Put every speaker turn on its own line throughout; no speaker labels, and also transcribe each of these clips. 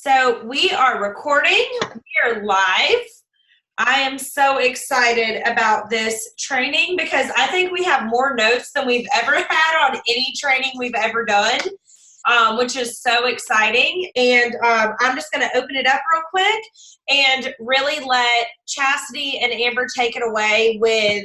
So we are recording. We are live. I am so excited about this training because I think we have more notes than we've ever had on any training we've ever done, which is so exciting. And I'm just going to open it up real quick and really let Chastity and Amber take it away with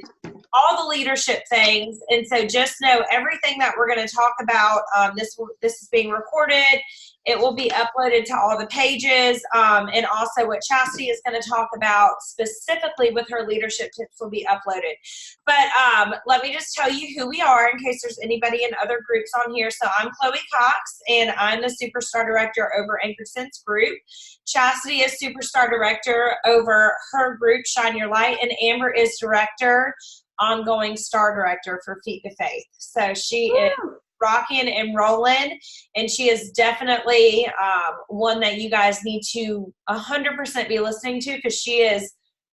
all the leadership things. And so just know everything that we're going to talk about, this is being recorded. It will be uploaded to all the pages, and also what Chastity is going to talk about specifically with her leadership tips will be uploaded. But let me just tell you who we are in case there's anybody in other groups on here. So I'm Chloe Cox, and I'm the Superstar Director over Anchor Sense Group. Chastity is Superstar Director over her group, Shine Your Light, and Amber is Director, Ongoing Star Director for Feet to Faith. So she is rocking and rolling, and she is definitely one that you guys need to 100% be listening to because she is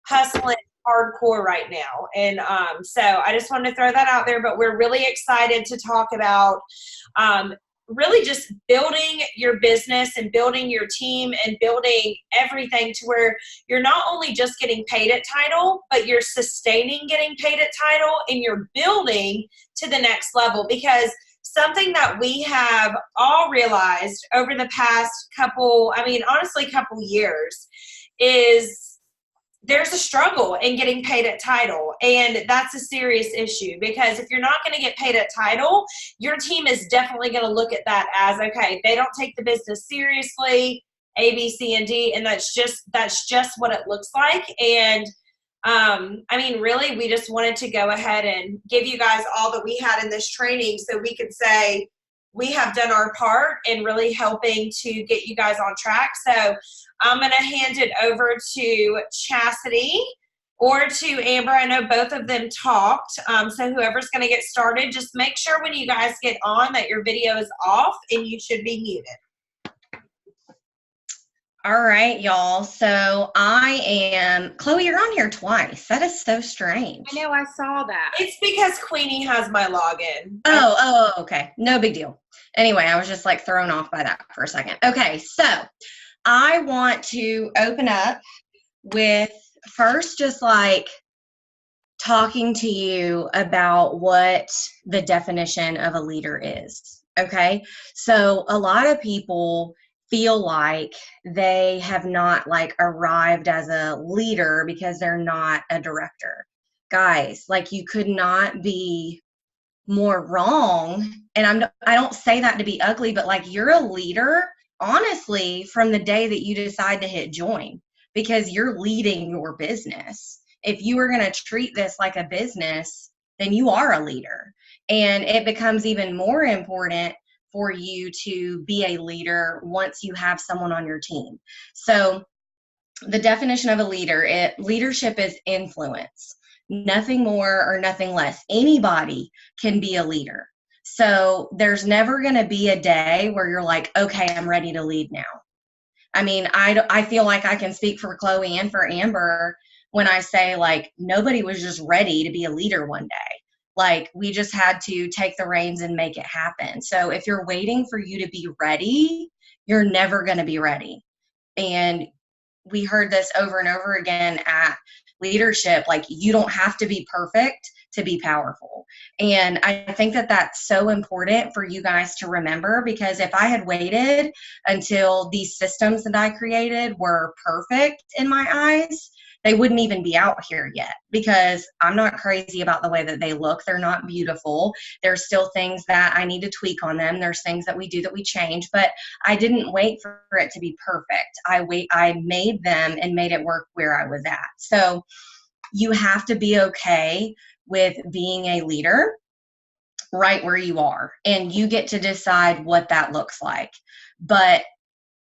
hustling hardcore right now. And so I just wanted to throw that out there, but we're really excited to talk about really just building your business and building your team and building everything to where you're not only just getting paid at title, but you're sustaining getting paid at title, and you're building to the next level. Because something that we have all realized over the past couple years is there's a struggle in getting paid at title, and that's a serious issue because if you're not going to get paid at title, your team is definitely going to look at that as, okay, they don't take the business seriously, A, B, C, and D, and that's just what it looks like. And really, we just wanted to go ahead and give you guys all that we had in this training so we could say we have done our part in really helping to get you guys on track. So I'm going to hand it over to Chastity or to Amber. I know both of them talked. So whoever's going to get started, just make sure when you guys get on that your video is off and you should be muted.
All right, y'all. So I am, Chloe, you're on here twice. That is so strange.
I know, I saw that.
It's because Queenie has my login.
Oh, okay. No big deal. Anyway, I was just like thrown off by that for a second. Okay, so I want to open up with first just like talking to you about what the definition of a leader is. Okay, so a lot of people feel like they have not like arrived as a leader because they're not a director. Guys, like you could not be more wrong. And I don't say that to be ugly, but like you're a leader, honestly, from the day that you decide to hit join, because you're leading your business. If you are going to treat this like a business, then you are a leader. And it becomes even more important for you to be a leader once you have someone on your team. So the definition of a leader, leadership is influence, nothing more or nothing less. Anybody can be a leader. So there's never going to be a day where you're like, okay, I'm ready to lead now. I mean, I feel like I can speak for Chloe and for Amber when I say like nobody was just ready to be a leader one day. Like we just had to take the reins and make it happen. So if you're waiting for you to be ready, you're never going to be ready. And we heard this over and over again at leadership, like you don't have to be perfect to be powerful. And I think that that's so important for you guys to remember, because if I had waited until these systems that I created were perfect in my eyes, they wouldn't even be out here yet, because I'm not crazy about the way that they look. They're not beautiful. There's still things that I need to tweak on them. There's things that we do that we change, but I didn't wait for it to be perfect. I made them and made it work where I was at. So you have to be okay with being a leader right where you are, and you get to decide what that looks like. But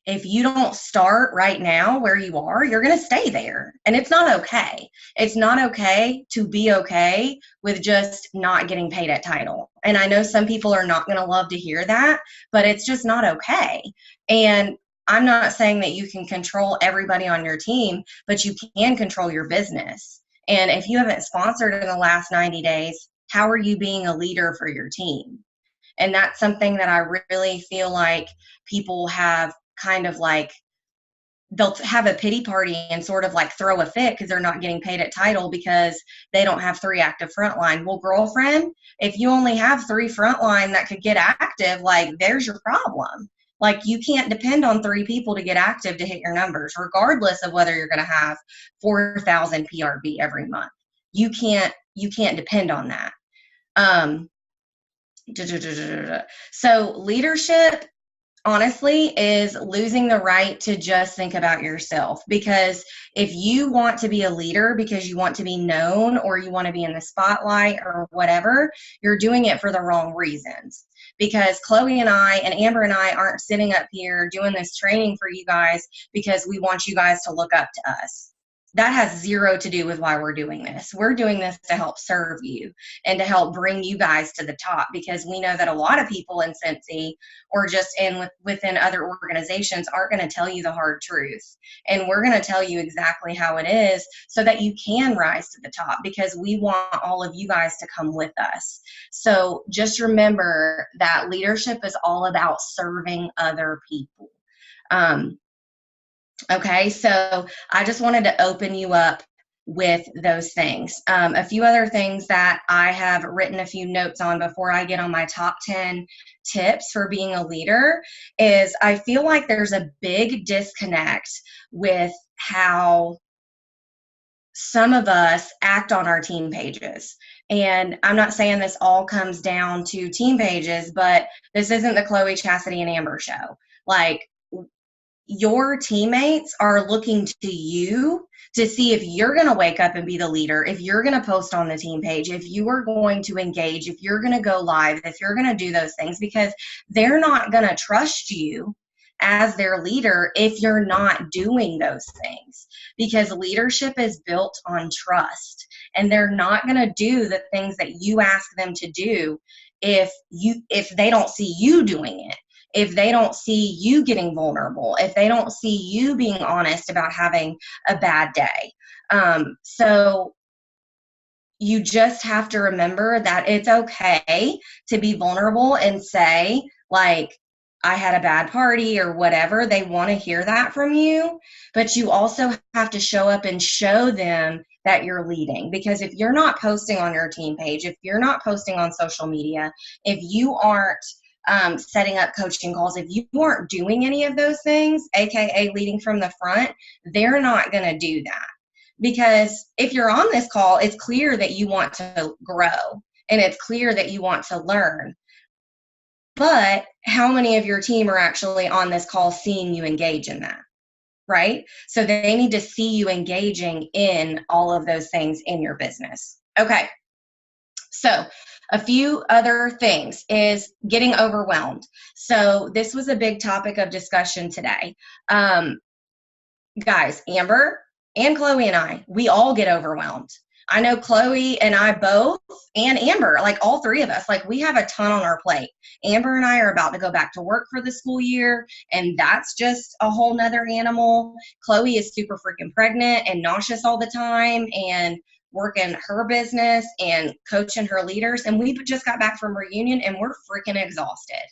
if you don't start right now where you are, you're going to stay there. And it's not okay. It's not okay to be okay with just not getting paid at title. And I know some people are not going to love to hear that, but it's just not okay. And I'm not saying that you can control everybody on your team, but you can control your business. And if you haven't sponsored in the last 90 days, how are you being a leader for your team? And that's something that I really feel like people have kind of like they'll have a pity party and sort of like throw a fit because they're not getting paid at title because they don't have 3 active frontline. Well, girlfriend, if you only have 3 frontline that could get active, like there's your problem. Like you can't depend on 3 people to get active to hit your numbers, regardless of whether you're going to have 4,000 PRV every month. You can't depend on that. So leadership, honestly, is losing the right to just think about yourself. Because if you want to be a leader because you want to be known or you want to be in the spotlight or whatever, you're doing it for the wrong reasons. Because Chloe and I and Amber and I aren't sitting up here doing this training for you guys because we want you guys to look up to us. That has zero to do with why we're doing this. We're doing this to help serve you and to help bring you guys to the top, because we know that a lot of people in Cincy or just within other organizations aren't going to tell you the hard truth. And we're going to tell you exactly how it is so that you can rise to the top, because we want all of you guys to come with us. So just remember that leadership is all about serving other people. Okay, so I just wanted to open you up with those things. A few other things that I have written a few notes on before I get on my top 10 tips for being a leader is I feel like there's a big disconnect with how some of us act on our team pages. And I'm not saying this all comes down to team pages, but this isn't the Chloe, Chastity, and Amber show. Like, your teammates are looking to you to see if you're going to wake up and be the leader, if you're going to post on the team page, if you are going to engage, if you're going to go live, if you're going to do those things, because they're not going to trust you as their leader if you're not doing those things, because leadership is built on trust, and they're not going to do the things that you ask them to do if they don't see you doing it. If they don't see you getting vulnerable, if they don't see you being honest about having a bad day. So you just have to remember that it's okay to be vulnerable and say, like, I had a bad party or whatever. They want to hear that from you, but you also have to show up and show them that you're leading. Because if you're not posting on your team page, if you're not posting on social media, if you aren't setting up coaching calls, if you aren't doing any of those things, aka leading from the front, they're not going to do that. Because if you're on this call, it's clear that you want to grow and it's clear that you want to learn. But how many of your team are actually on this call seeing you engage in that? Right? So they need to see you engaging in all of those things in your business. Okay. So a few other things is getting overwhelmed. So this was a big topic of discussion today. Guys, Amber and Chloe and I, we all get overwhelmed. I know Chloe and I both, and Amber, like all 3 of us, like we have a ton on our plate. Amber and I are about to go back to work for the school year, and that's just a whole nother animal. Chloe is super freaking pregnant and nauseous all the time, and working her business and coaching her leaders. And we just got back from reunion and we're freaking exhausted.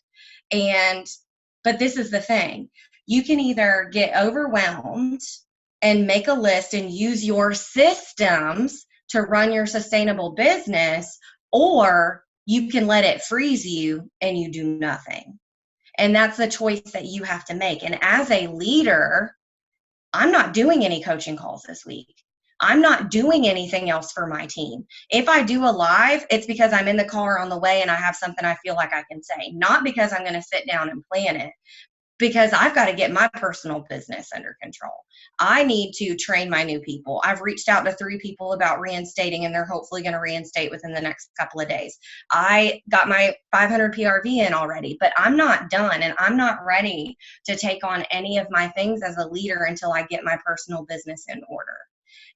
But this is the thing. You can either get overwhelmed and make a list and use your systems to run your sustainable business, or you can let it freeze you and you do nothing. And that's the choice that you have to make. And as a leader, I'm not doing any coaching calls this week. I'm not doing anything else for my team. If I do a live, it's because I'm in the car on the way and I have something I feel like I can say, not because I'm going to sit down and plan it, because I've got to get my personal business under control. I need to train my new people. I've reached out to 3 people about reinstating, and they're hopefully going to reinstate within the next couple of days. I got my 500 PRV in already, but I'm not done, and I'm not ready to take on any of my things as a leader until I get my personal business in order.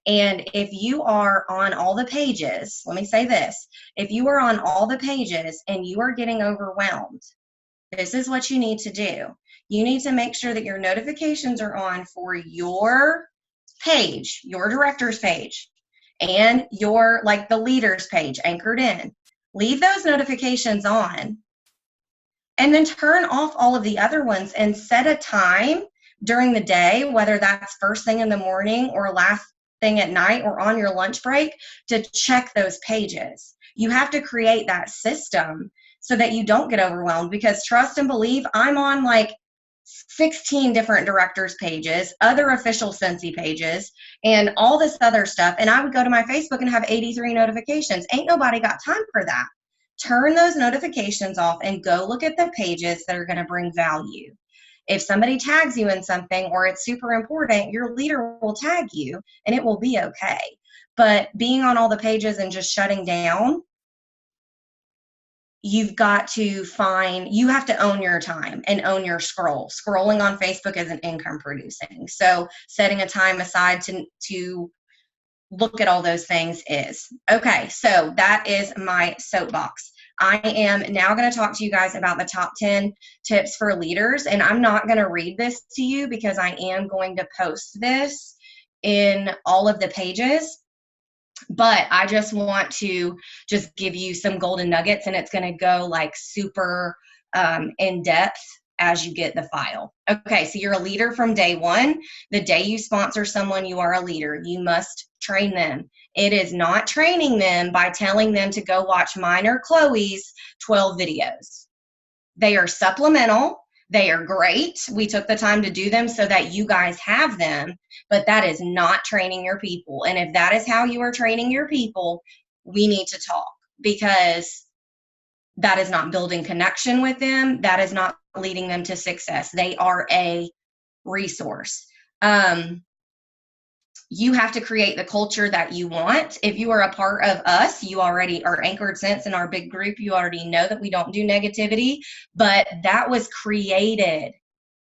And if you are on all the pages, let me say this, if you are on all the pages and you are getting overwhelmed, this is what you need to do. You need to make sure that your notifications are on for your page, your director's page, and your, like the leader's page anchored in. Leave those notifications on, and then turn off all of the other ones and set a time during the day, whether that's first thing in the morning or last thing at night or on your lunch break, to check those pages. You have to create that system so that you don't get overwhelmed, because trust and believe, I'm on like 16 different directors pages, other official Scentsy pages, and all this other stuff. And I would go to my Facebook and have 83 notifications. Ain't nobody got time for that. Turn those notifications off and go look at the pages that are going to bring value. If somebody tags you in something or it's super important, your leader will tag you and it will be okay. But being on all the pages and just shutting down, you've got to you have to own your time and own your scroll. Scrolling on Facebook isn't income producing. So setting a time aside to look at all those things is. Okay, so that is my soapbox. I am now going to talk to you guys about the top 10 tips for leaders, and I'm not going to read this to you because I am going to post this in all of the pages. But I just want to just give you some golden nuggets, and it's going to go like super in depth as you get the file. Okay, so you're a leader from day one. The day you sponsor someone, you are a leader. You must train them. It is not training them by telling them to go watch mine or Chloe's 12 videos. They are supplemental. They are great. We took the time to do them so that you guys have them, but that is not training your people. And if that is how you are training your people, we need to talk, because that is not building connection with them. That is not leading them to success. They are a resource. You have to create the culture that you want. If you are a part of us, you already are Anchored Sense in our big group. You already know that we don't do negativity, but that was created.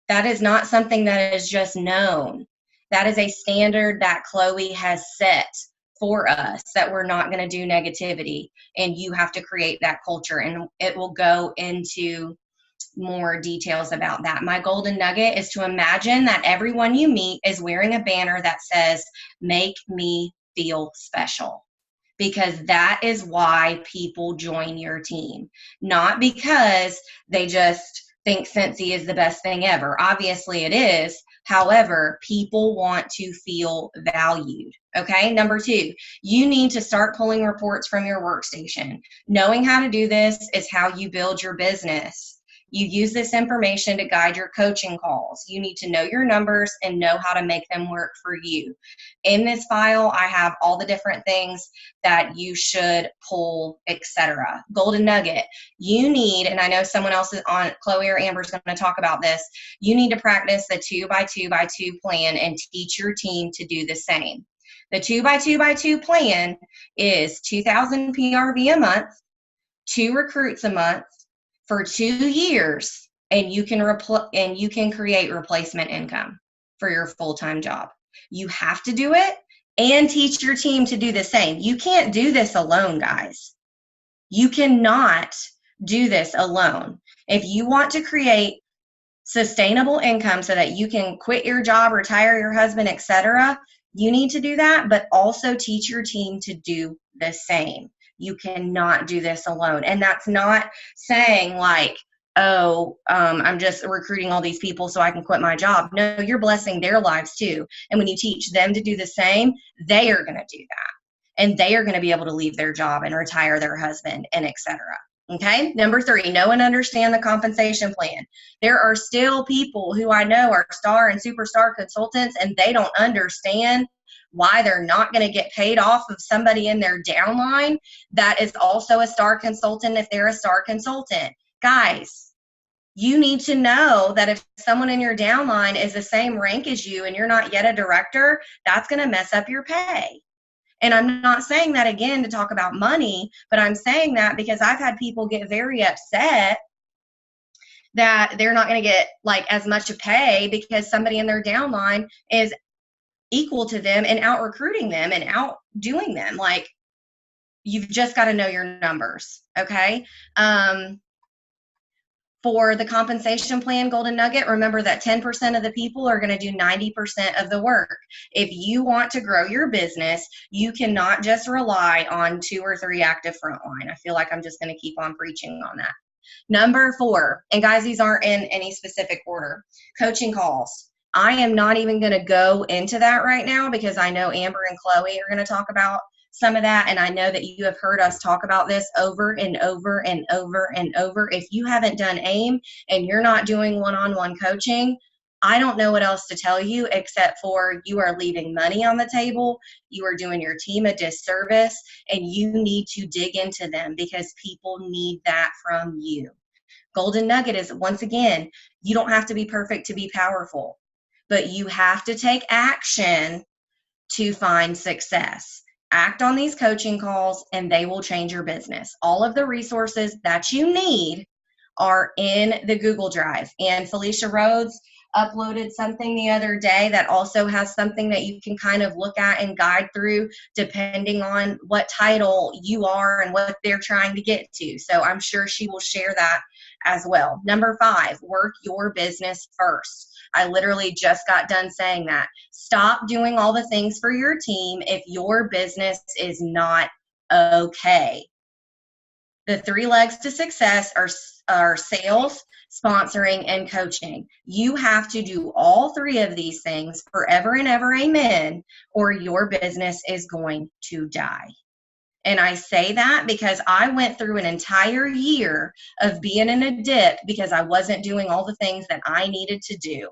That is not something that is just known. That is a standard that Chloe has set for us, that we're not going to do negativity, and you have to create that culture, and it will go into more details about that. My golden nugget is to imagine that everyone you meet is wearing a banner that says, "Make me feel special," because that is why people join your team, not because they just think Scentsy is the best thing ever. Obviously it is. However, people want to feel valued. Okay. Number 2, you need to start pulling reports from your workstation. Knowing how to do this is how you build your business. You use this information to guide your coaching calls. You need to know your numbers and know how to make them work for you. In this file, I have all the different things that you should pull, etc. Golden nugget. You need, and I know someone else is on, Chloe or Amber is going to talk about this, you need to practice the 2x2x2 plan and teach your team to do the same. The 2x2x2 plan is 2,000 PRV a month, 2 recruits a month, for 2 years, and you can create replacement income for your full-time job. You have to do it and teach your team to do the same. You can't do this alone, guys. You cannot do this alone. If you want to create sustainable income so that you can quit your job, retire your husband, etc., you need to do that, but also teach your team to do the same. You cannot do this alone. And that's not saying like, oh, I'm just recruiting all these people so I can quit my job. No, you're blessing their lives too. And when you teach them to do the same, they are going to do that. And they are going to be able to leave their job and retire their husband and etc. Okay. Number 3, know and understand the compensation plan. There are still people who I know are star and superstar consultants, and they don't understand why they're not going to get paid off of somebody in their downline that is also a star consultant if they're a star consultant. Guys, you need to know that if someone in your downline is the same rank as you and you're not yet a director, that's going to mess up your pay. And I'm not saying that again to talk about money, but I'm saying that because I've had people get very upset that they're not going to get like as much pay because somebody in their downline is equal to them and out recruiting them and outdoing them. Like, you've just got to know your numbers. Okay. For the compensation plan golden nugget, remember that 10% of the people are going to do 90% of the work. If you want to grow your business, you cannot just rely on 2 or 3 active frontline. I feel like I'm just going to keep on preaching on that. Number 4, and guys, these aren't in any specific order, coaching calls. I am not even going to go into that right now because I know Amber and Chloe are going to talk about some of that. And I know that you have heard us talk about this over and over and over and over. If you haven't done AIM and you're not doing one-on-one coaching, I don't know what else to tell you except for you are leaving money on the table. You are doing your team a disservice, and you need to dig into them because people need that from you. Golden nugget is, once again, you don't have to be perfect to be powerful, but you have to take action to find success. Act on these coaching calls and they will change your business. All of the resources that you need are in the Google Drive. And Felicia Rhodes uploaded something the other day that also has something that you can kind of look at and guide through depending on what title you are and what they're trying to get to. So I'm sure she will share that as well. Number 5, work your business first. I literally just got done saying that. Stop doing all the things for your team if your business is not okay. The 3 legs to success are sales, sponsoring, and coaching. You have to do all 3 of these things forever and ever, amen, or your business is going to die. And I say that because I went through an entire year of being in a dip because I wasn't doing all the things that I needed to do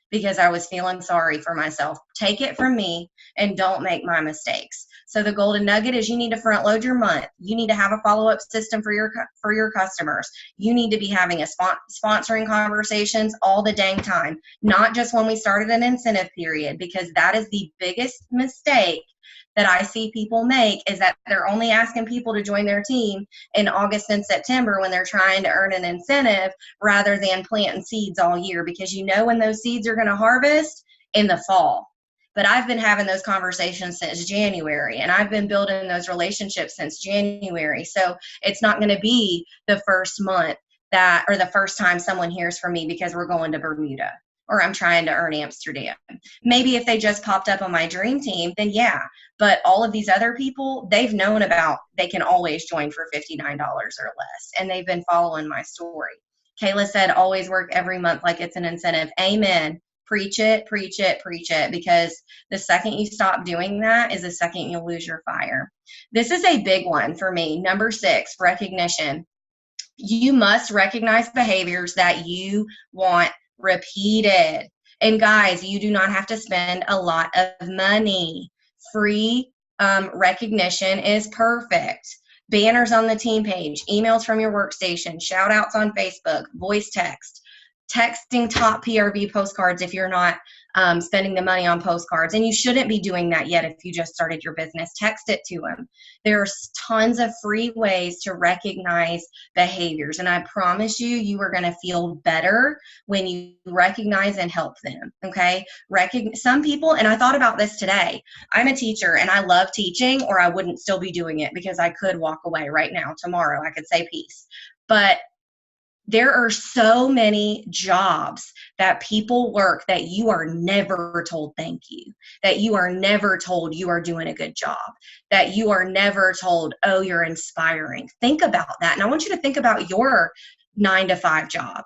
because I was feeling sorry for myself. Take it from me and don't make my mistakes. So the golden nugget is you need to front load your month. You need to have a follow-up system for your customers. You need to be having a sponsoring conversations all the dang time, not just when we started an incentive period, because that is the biggest mistake that I see people make, is that they're only asking people to join their team in August and September when they're trying to earn an incentive rather than planting seeds all year, because you know when those seeds are going to harvest in the fall. But I've been having those conversations since January, and I've been building those relationships since January. So it's not going to be the first month or the first time someone hears from me because we're going to Bermuda or I'm trying to earn Amsterdam. Maybe if they just popped up on my dream team, then yeah. But all of these other people, they've known about they can always join for $59 or less, and they've been following my story. Kayla said, always work every month like it's an incentive. Amen. Preach it, preach it, preach it, because the second you stop doing that is the second you lose your fire. This is a big one for me. Number 6, recognition. You must recognize behaviors that you want repeated. And guys, you do not have to spend a lot of money. Free recognition is perfect. Banners on the team page, emails from your workstation, shout outs on Facebook, voice text, texting top PRV postcards if you're not spending the money on postcards. And you shouldn't be doing that yet if you just started your business. Text it to them. There's tons of free ways to recognize behaviors. And I promise you, you are going to feel better when you recognize and help them. Okay. Some people, and I thought about this today, I'm a teacher and I love teaching, or I wouldn't still be doing it because I could walk away right now. Tomorrow I could say peace. But there are so many jobs that people work that you are never told thank you, that you are never told you are doing a good job, that you are never told, oh, you're inspiring. Think about that. And I want you to think about your 9-to-5 job.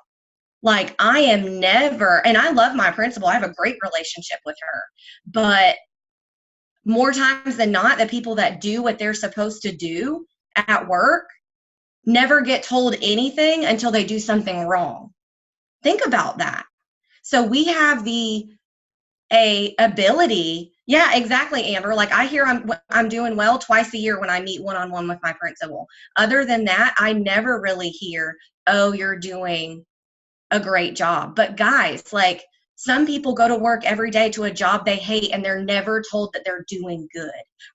Like, I am never, and I love my principal. I have a great relationship with her, but more times than not, the people that do what they're supposed to do at work never get told anything until they do something wrong. Think about that. So we have the ability. Yeah, exactly, Amber. Like, I hear I'm doing well twice a year when I meet one-on-one with my principal. Other than that, I never really hear, oh, you're doing a great job. But guys, like, some people go to work every day to a job they hate and they're never told that they're doing good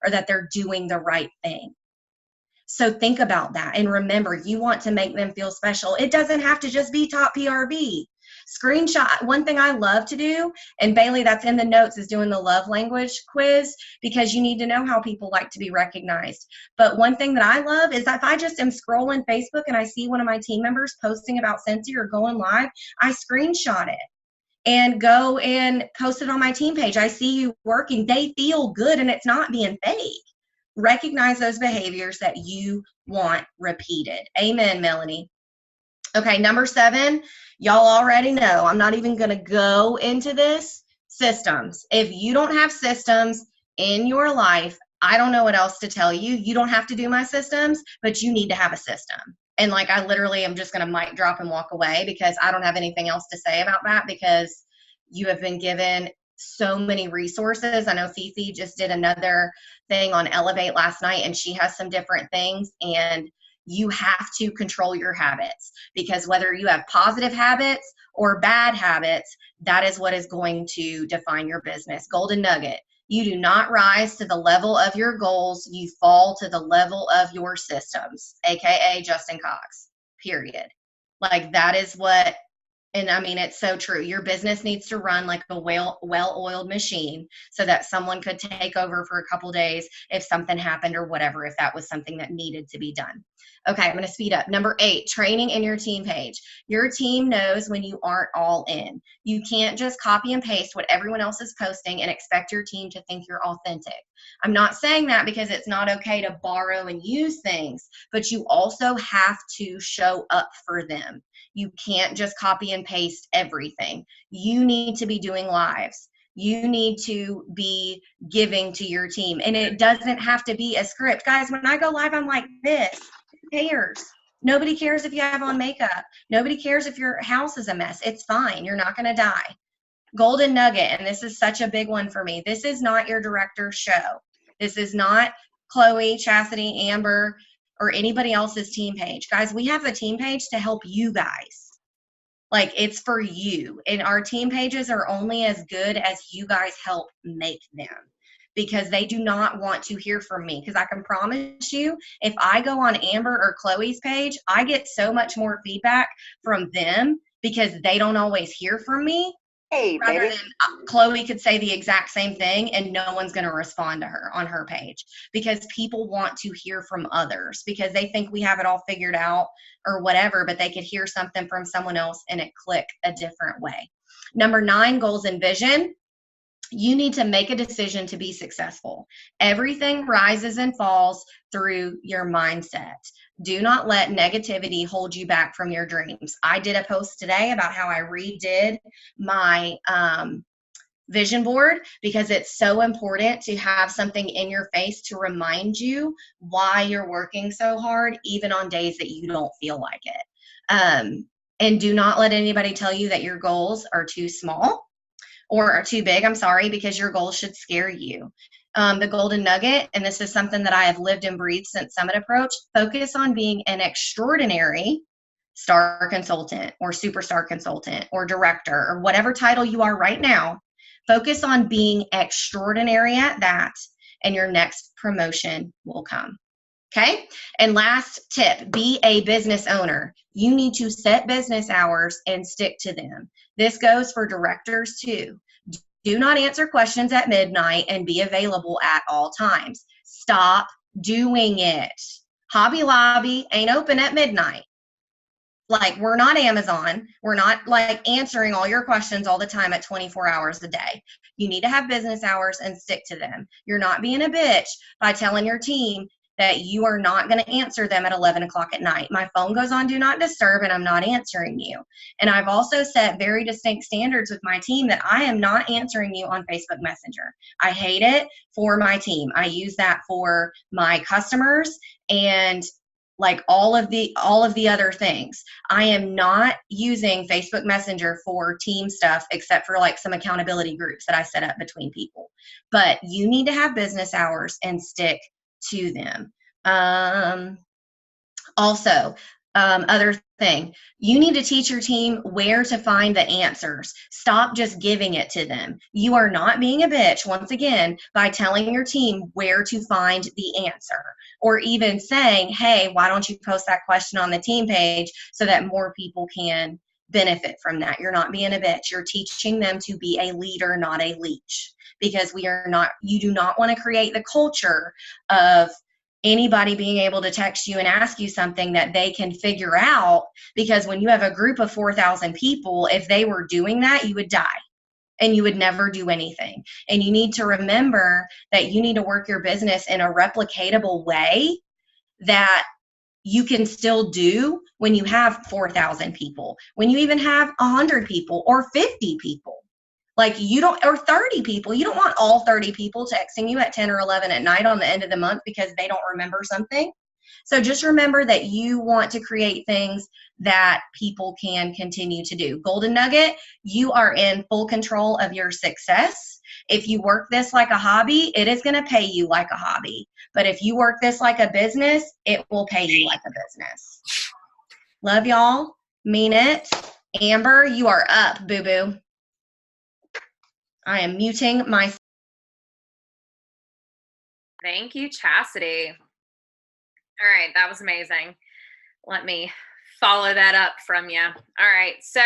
or that they're doing the right thing. So think about that. And remember, you want to make them feel special. It doesn't have to just be top PRV. Screenshot. One thing I love to do, and Bailey, that's in the notes, is doing the love language quiz, because you need to know how people like to be recognized. But one thing that I love is that if I just am scrolling Facebook and I see one of my team members posting about Scentsy or going live, I screenshot it and go and post it on my team page. I see you working. They feel good and it's not being fake. Recognize those behaviors that you want repeated. Amen, Melanie. Okay, number 7, y'all already know. I'm not even going to go into this Systems. If you don't have systems in your life, I don't know what else to tell you. You don't have to do my systems, but you need to have a system. And like, I literally am just going to mic drop and walk away, because I don't have anything else to say about that, because you have been given so many resources. I know Fifi just did another thing on Elevate last night, and she has some different things, and you have to control your habits, because whether you have positive habits or bad habits, that is what is going to define your business. Golden nugget. You do not rise to the level of your goals. You fall to the level of your systems, AKA Justin Cox, period. Like, that is what, and I mean, it's so true. Your business needs to run like a well-oiled machine, so that someone could take over for a couple days if something happened or whatever, if that was something that needed to be done. Okay, I'm going to speed up. Number 8, training in your team page. Your team knows when you aren't all in. You can't just copy and paste what everyone else is posting and expect your team to think you're authentic. I'm not saying that because it's not okay to borrow and use things, but you also have to show up for them. You can't just copy and paste everything. You need to be doing lives. You need to be giving to your team. And it doesn't have to be a script. Guys, when I go live, I'm like this. Who cares? Nobody cares if you have on makeup. Nobody cares if your house is a mess. It's fine. You're not going to die. Golden nugget, and this is such a big one for me. This is not your director's show. This is not Chloe, Chastity, Amber, or anybody else's team page. Guys, we have a team page to help you guys. Like, it's for you. And our team pages are only as good as you guys help make them, because they do not want to hear from me. Because I can promise you, if I go on Amber or Chloe's page, I get so much more feedback from them, because they don't always hear from me. Hey, rather baby. Than Chloe could say the exact same thing and no one's going to respond to her on her page, because people want to hear from others, because they think we have it all figured out or whatever, but they could hear something from someone else and it click a different way. Number 9, goals and vision. You need to make a decision to be successful. Everything rises and falls through your mindset. Do not let negativity hold you back from your dreams. I did a post today about how I redid my vision board, because it's so important to have something in your face to remind you why you're working so hard, even on days that you don't feel like it. And do not let anybody tell you that your goals are too small or are too big, because your goals should scare you. The golden nugget, and this is something that I have lived and breathed since Summit Approach, focus on being an extraordinary star consultant or superstar consultant or director or whatever title you are right now. Focus on being extraordinary at that, and your next promotion will come. Okay? And last tip, be a business owner. You need to set business hours and stick to them. This goes for directors too. Do not answer questions at midnight and be available at all times. Stop doing it. Hobby Lobby ain't open at midnight. Like, we're not Amazon. We're not like answering all your questions all the time at 24 hours a day. You need to have business hours and stick to them. You're not being a bitch by telling your team that you are not going to answer them at 11 o'clock at night. My phone goes on do not disturb and I'm not answering you. And I've also set very distinct standards with my team that I am not answering you on Facebook Messenger. I hate it for my team. I use that for my customers and like all of the other things. I am not using Facebook Messenger for team stuff, except for like some accountability groups that I set up between people. But you need to have business hours and stick to them. Also, other thing, you need to teach your team where to find the answers. Stop just giving it to them. You are not being a bitch, once again, by telling your team where to find the answer, or even saying, hey, why don't you post that question on the team page so that more people can benefit from that. You're not being a bitch. You're teaching them to be a leader, not a leech, because you do not want to create the culture of anybody being able to text you and ask you something that they can figure out, because when you have a group of 4,000 people, if they were doing that, you would die and you would never do anything. And you need to remember that you need to work your business in a replicatable way that you can still do when you have 4,000 people, when you even have 100 people or 50 people. Like you don't, or 30 people, you don't want all 30 people texting you at 10 or 11 at night on the end of the month because they don't remember something. So just remember that you want to create things that people can continue to do. Golden nugget, you are in full control of your success. If you work this like a hobby, it is going to pay you like a hobby. But if you work this like a business, it will pay you like a business. Love y'all. Mean it. Amber, you are up, boo-boo. I am muting my.
Thank you, Chastity. All right, that was amazing. Let me follow that up from you. All right, so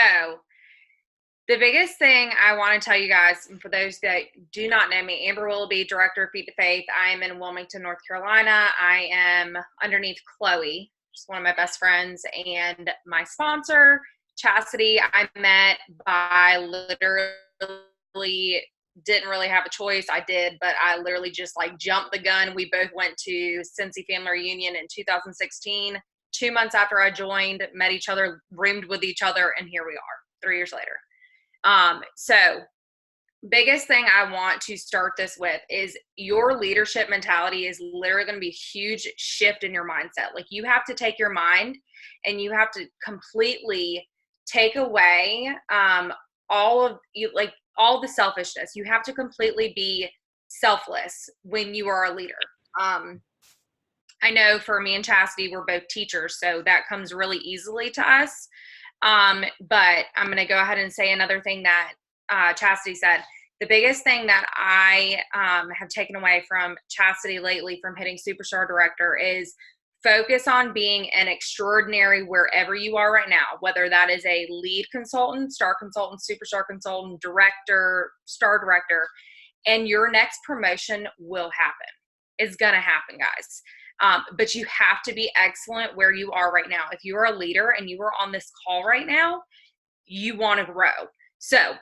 the biggest thing I want to tell you guys, and for those that do not know me, Amber Willoughby, Director of Feed to Faith. I am in Wilmington, North Carolina. I am underneath Chloe, just one of my best friends, and my sponsor, Chastity. I met by literally didn't really have a choice. I did, but I literally just like jumped the gun. We both went to Cincy Family Reunion in 2016. 2 months after I joined, met each other, roomed with each other, and here we are 3 years later. So biggest thing I want to start this with is your leadership mentality is literally going to be a huge shift in your mindset. Like you have to take your mind and you have to completely take away all of you, like all the selfishness. You have to completely be selfless when you are a leader. I know for me and Chastity, we're both teachers, so that comes really easily to us. But I'm going to go ahead and say another thing that Chastity said. The biggest thing that I have taken away from Chastity lately from hitting Superstar Director is focus on being an extraordinary wherever you are right now, whether that is a lead consultant, star consultant, superstar consultant, director, star director, and your next promotion will happen. It's going to happen, guys. But you have to be excellent where you are right now. If you are a leader and you are on this call right now, you want to grow. So,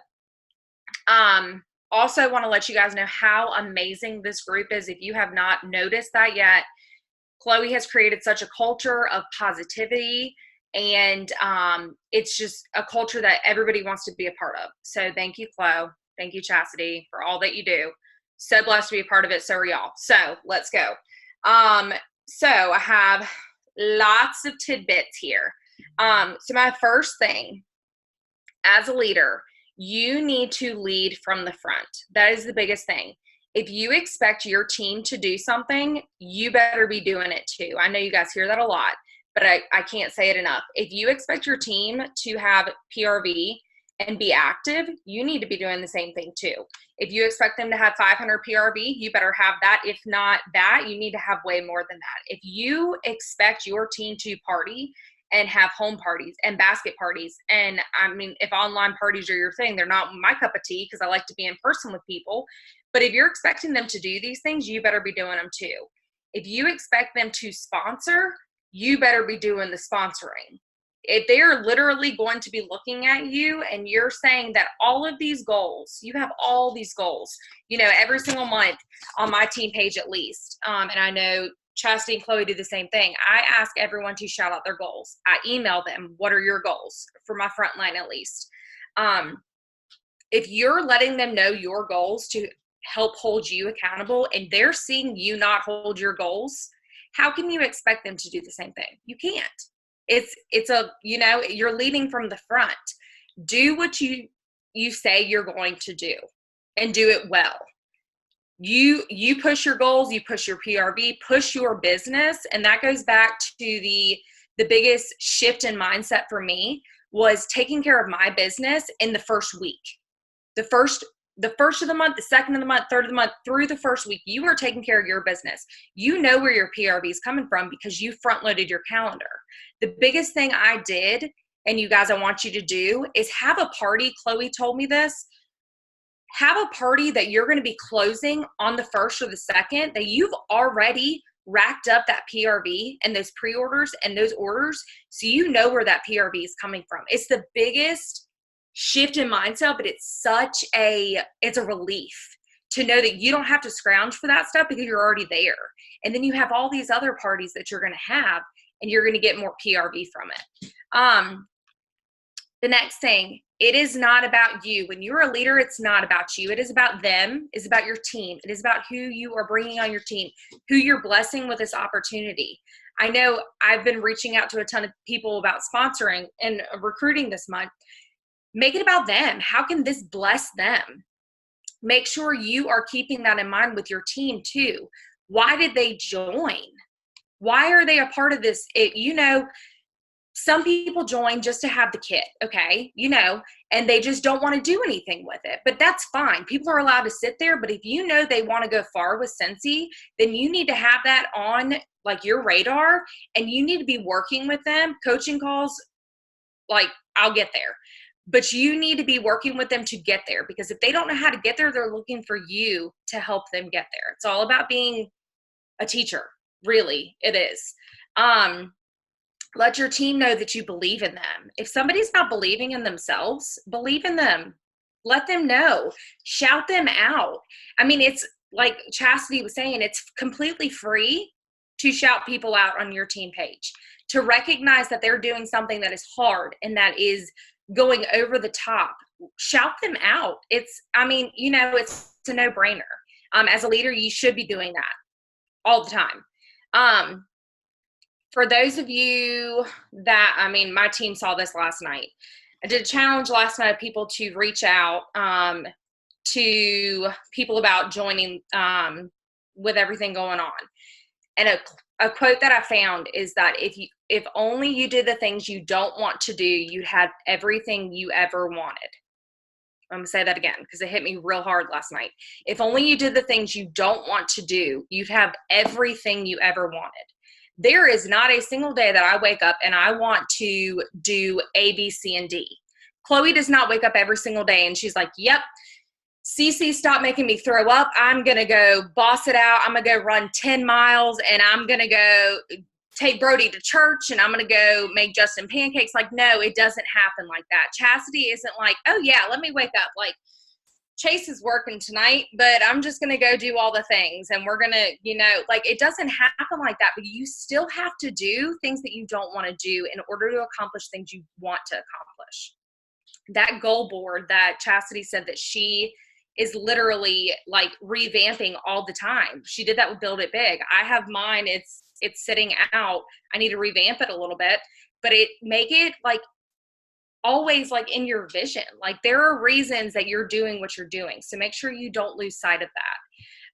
also want to let you guys know how amazing this group is. If you have not noticed that yet, Chloe has created such a culture of positivity, and it's just a culture that everybody wants to be a part of. So thank you, Chloe. Thank you, Chastity, for all that you do. So blessed to be a part of it. So are y'all. So let's go. So I have lots of tidbits here. So my first thing, as a leader, you need to lead from the front. That is the biggest thing. If you expect your team to do something, you better be doing it too. I know you guys hear that a lot, but I can't say it enough. If you expect your team to have PRV and be active, you need to be doing the same thing too. If you expect them to have 500 PRV, you better have that. If not that, you need to have way more than that. If you expect your team to party and have home parties and basket parties, and I mean, if online parties are your thing, they're not my cup of tea because I like to be in person with people. But if you're expecting them to do these things, you better be doing them too. If you expect them to sponsor, you better be doing the sponsoring. If they're literally going to be looking at you and you're saying that all of these goals, you have all these goals, you know, every single month on my team page at least. And I know Chastity and Chloe do the same thing. I ask everyone to shout out their goals. I email them, what are your goals for my front line at least? If you're letting them know your goals to help hold you accountable and they're seeing you not hold your goals, how can you expect them to do the same thing? You can't. It's a, you know, you're leading from the front. Do what you say you're going to do and do it well. You push your goals, you push your PRV, push your business. And that goes back to the biggest shift in mindset for me was taking care of my business in the first week. The first of the month, the second of the month, third of the month, through the first week, you are taking care of your business. You know where your PRV is coming from because you front loaded your calendar. The biggest thing I did, and you guys, I want you to do is have a party. Chloe told me this. Have a party that you're going to be closing on the 1st or the 2nd, that you've already racked up that PRV and those pre-orders and those orders, so you know where that PRV is coming from. It's the biggest shift in mindset, but it's a relief to know that you don't have to scrounge for that stuff because you're already there. And then you have all these other parties that you're going to have and you're going to get more PRV from it. The next thing, It is not about you. When you're a leader, it's not about you. It is about them. It's about your team. It is about who you are bringing on your team, who you're blessing with this opportunity. I know I've been reaching out to a ton of people about sponsoring and recruiting this month. Make it about them. How can this bless them? Make sure you are keeping that in mind with your team too. Why did they join? Why are they a part of this? Some people join just to have the kit, okay, and they just don't want to do anything with it, but that's fine. People are allowed to sit there, but if you know they want to go far with Scentsy, then you need to have that on like your radar, and you need to be working with them. Coaching calls, like, I'll get there, but you need to be working with them to get there, because if they don't know how to get there, they're looking for you to help them get there. It's all about being a teacher, really, it is. Let your team know that you believe in them. If somebody's not believing in themselves, believe in them. Let them know. Shout them out. I mean, it's like Chastity was saying, it's completely free to shout people out on your team page, to recognize that they're doing something that is hard and that is going over the top. Shout them out. It's a no-brainer. As a leader, you should be doing that all the time. For those of you that, my team saw this last night. I did a challenge last night of people to reach out to people about joining with everything going on. And a quote that I found is that if only you did the things you don't want to do, you'd have everything you ever wanted. I'm going to say that again because it hit me real hard last night. If only you did the things you don't want to do, you'd have everything you ever wanted. There is not a single day that I wake up and I want to do A, B, C, and D. Chloe does not wake up every single day and she's like, yep, Cece, stop making me throw up. I'm going to go boss it out. I'm going to go run 10 miles and I'm going to go take Brody to church and I'm going to go make Justin pancakes. Like, no, it doesn't happen like that. Chastity isn't like, oh yeah, let me wake up. Like, Chase is working tonight, but I'm just going to go do all the things. And we're going to, it doesn't happen like that, but you still have to do things that you don't want to do in order to accomplish things you want to accomplish. That goal board that Chastity said that she is literally like revamping all the time. She did that with Build It Big. I have mine. It's sitting out. I need to revamp it a little bit, but make it like always like in your vision. Like there are reasons that you're doing what you're doing. So make sure you don't lose sight of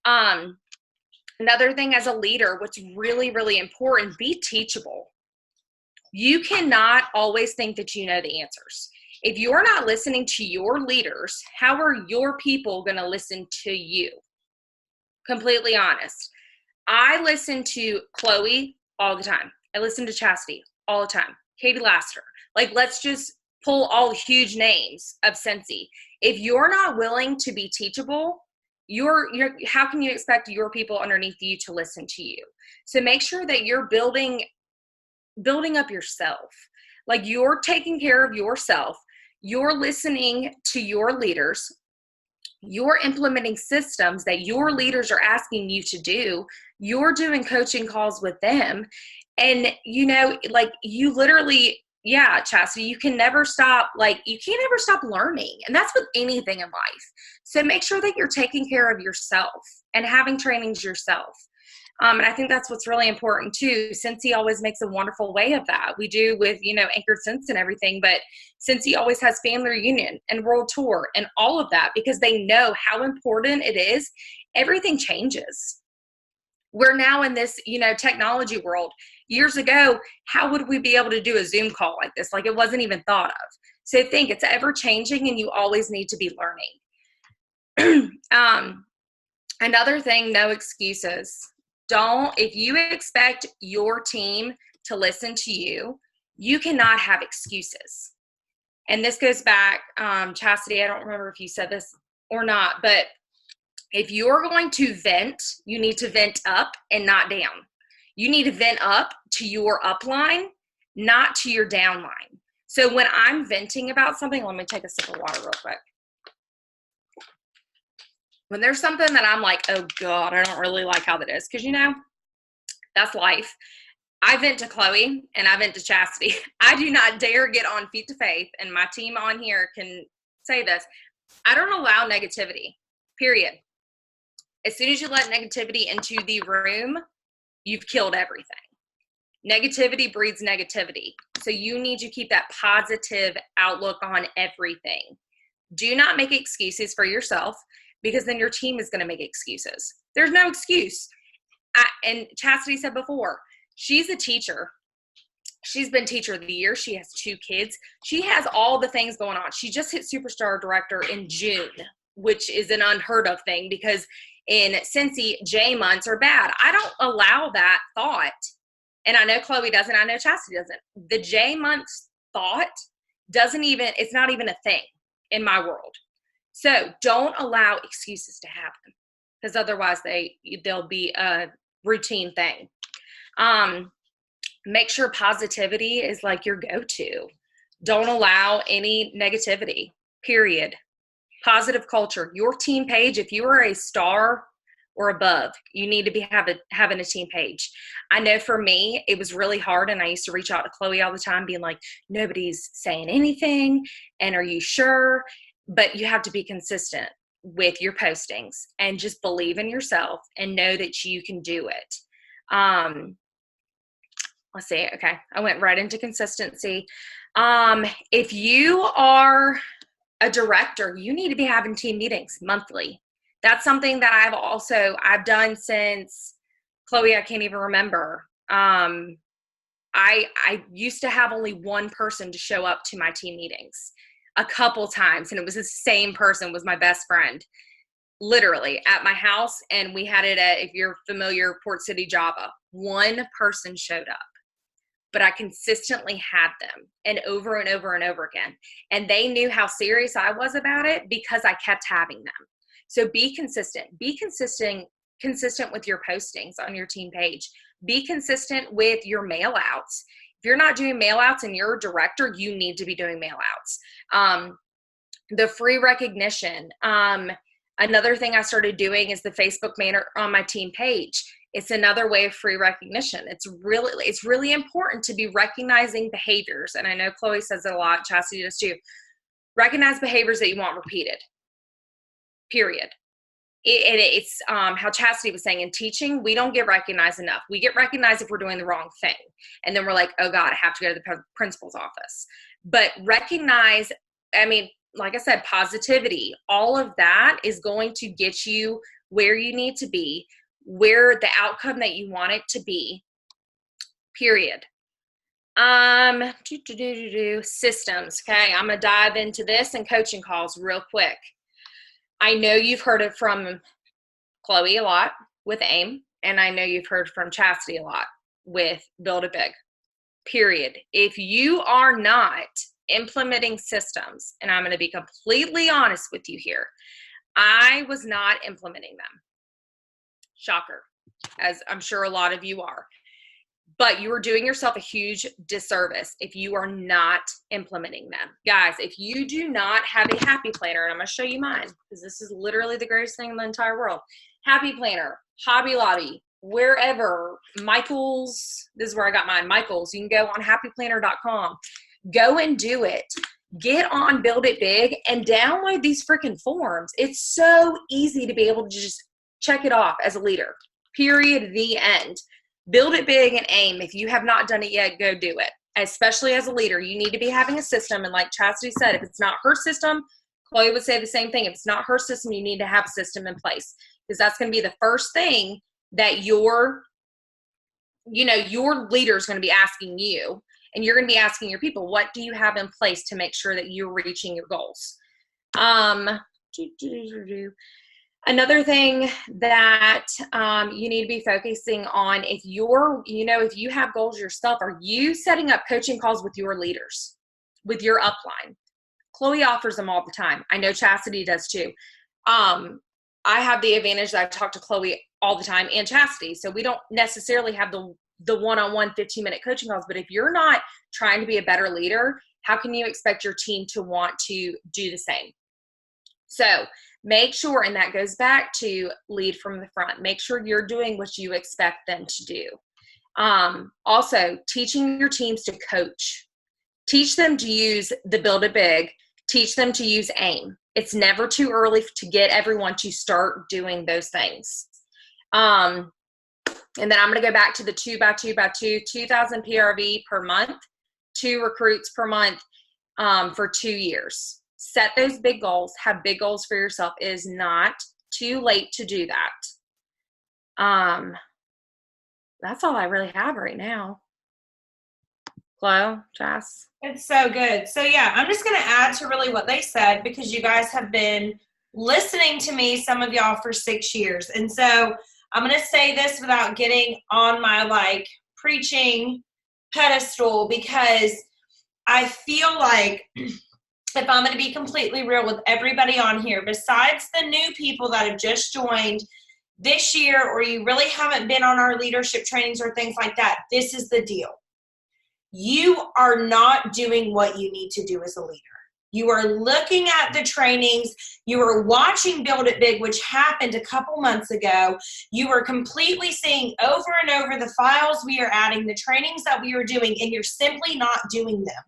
that. Another thing as a leader, what's really, really important, be teachable. You cannot always think that you know the answers. If you're not listening to your leaders, how are your people going to listen to you? Completely honest. I listen to Chloe all the time. I listen to Chastity all the time. Katie Lassiter. Like, let's just pull all huge names of Scentsy. If you're not willing to be teachable, how can you expect your people underneath you to listen to you? So make sure that you're building up yourself. Like you're taking care of yourself. You're listening to your leaders. You're implementing systems that your leaders are asking you to do. You're doing coaching calls with them. And, you literally, Chastity, you can never stop, you can't ever stop learning. And that's with anything in life. So make sure that you're taking care of yourself and having trainings yourself. And I think that's what's really important too. Scentsy always makes a wonderful way of that. We do with, Anchored Sense and everything, but Scentsy always has family reunion and world tour and all of that because they know how important it is. Everything changes. We're now in this, technology world. Years ago, how would we be able to do a Zoom call like this? Like it wasn't even thought of. So it's ever changing and you always need to be learning. Another thing, no excuses. If you expect your team to listen to you, you cannot have excuses. And this goes back, Chastity, I don't remember if you said this or not, but if you're going to vent, you need to vent up and not down. You need to vent up to your upline, not to your downline. So when I'm venting about something, let me take a sip of water real quick. When there's something that I'm like, oh God, I don't really like how that is, because that's life. I vent to Chloe and I vent to Chastity. I do not dare get on Feet to Faith, and my team on here can say this. I don't allow negativity, period. As soon as you let negativity into the room, you've killed everything. Negativity breeds negativity. So you need to keep that positive outlook on everything. Do not make excuses for yourself, because then your team is going to make excuses. There's no excuse. And Chastity said before, she's a teacher. She's been teacher of the year. She has 2 kids. She has all the things going on. She just hit superstar director in June, which is an unheard of thing, because in Cincy, J months are bad. I don't allow that thought. And I know Chloe doesn't. I know Chastity doesn't. The J months thought it's not even a thing in my world. So don't allow excuses to happen, because otherwise they'll be a routine thing. Make sure positivity is like your go-to. Don't allow any negativity, period. Positive culture. Your team page, if you are a star or above, you need to be having a team page. I know for me, it was really hard, and I used to reach out to Chloe all the time being like, nobody's saying anything, and are you sure? But you have to be consistent with your postings and just believe in yourself and know that you can do it. Let's see. Okay. I went right into consistency. If you are a director, you need to be having team meetings monthly. That's something that I've done since, Chloe, I can't even remember. I used to have only one person to show up to my team meetings a couple times, and it was the same person, was my best friend, literally at my house. And we had it at, if you're familiar, Port City, Java. One person showed up, but I consistently had them, and over and over and over again. And they knew how serious I was about it because I kept having them. So be consistent. Be consistent with your postings on your team page. Be consistent with your mail outs. If you're not doing mail outs and you're a director, you need to be doing mail outs. The free recognition. Another thing I started doing is the Facebook banner on my team page. It's another way of free recognition. It's really important to be recognizing behaviors. And I know Chloe says it a lot, Chastity does too. Recognize behaviors that you want repeated, period. It's how Chastity was saying, in teaching, we don't get recognized enough. We get recognized if we're doing the wrong thing. And then we're like, oh God, I have to go to the principal's office. But recognize, like I said, positivity, all of that is going to get you where you need to be, where the outcome that you want it to be, period. Systems. Okay. I'm going to dive into this and coaching calls real quick. I know you've heard it from Chloe a lot with AIM, and I know you've heard from Chastity a lot with Build It Big, period. If you are not implementing systems, and I'm going to be completely honest with you here, I was not implementing them. Shocker, as I'm sure a lot of you are. But you are doing yourself a huge disservice if you are not implementing them. Guys, if you do not have a happy planner, and I'm going to show you mine, because this is literally the greatest thing in the entire world. Happy planner, Hobby Lobby, wherever, Michael's, this is where I got mine, Michael's. You can go on happyplanner.com. Go and do it. Get on Build It Big and download these freaking forms. It's so easy to be able to just check it off as a leader. Period. The end. Build It Big and AIM. If you have not done it yet, go do it. Especially as a leader, you need to be having a system. And like Chastity said, if it's not her system, Chloe would say the same thing. If it's not her system, you need to have a system in place, because that's going to be the first thing that your leader is going to be asking you. And you're going to be asking your people, what do you have in place to make sure that you're reaching your goals? Another thing that you need to be focusing on, if you have goals yourself, are you setting up coaching calls with your leaders, with your upline? Chloe offers them all the time. I know Chastity does too. I have the advantage that I talk to Chloe all the time and Chastity. So we don't necessarily have the one-on-one 15-minute coaching calls. But if you're not trying to be a better leader, how can you expect your team to want to do the same? So make sure, and that goes back to lead from the front, make sure you're doing what you expect them to do. Also, teaching your teams to coach. Teach them to use the Build It Big. Teach them to use AIM. It's never too early to get everyone to start doing those things. And then I'm going to go back to the 2x2x2, 2,000 PRV per month, 2 recruits per month for 2 years. Set those big goals. Have big goals for yourself. It is not too late to do that. That's all I really have right now. Chloe, Jess?
It's so good. So yeah, I'm just going to add to really what they said, because you guys have been listening to me, some of y'all, for 6 years. And so I'm going to say this without getting on my like preaching pedestal, because I feel like, if I'm going to be completely real with everybody on here, besides the new people that have just joined this year, or you really haven't been on our leadership trainings or things like that, this is the deal. You are not doing what you need to do as a leader. You are looking at the trainings. You are watching Build It Big, which happened a couple months ago. You are completely seeing over and over the files we are adding, the trainings that we are doing, and you're simply not doing them.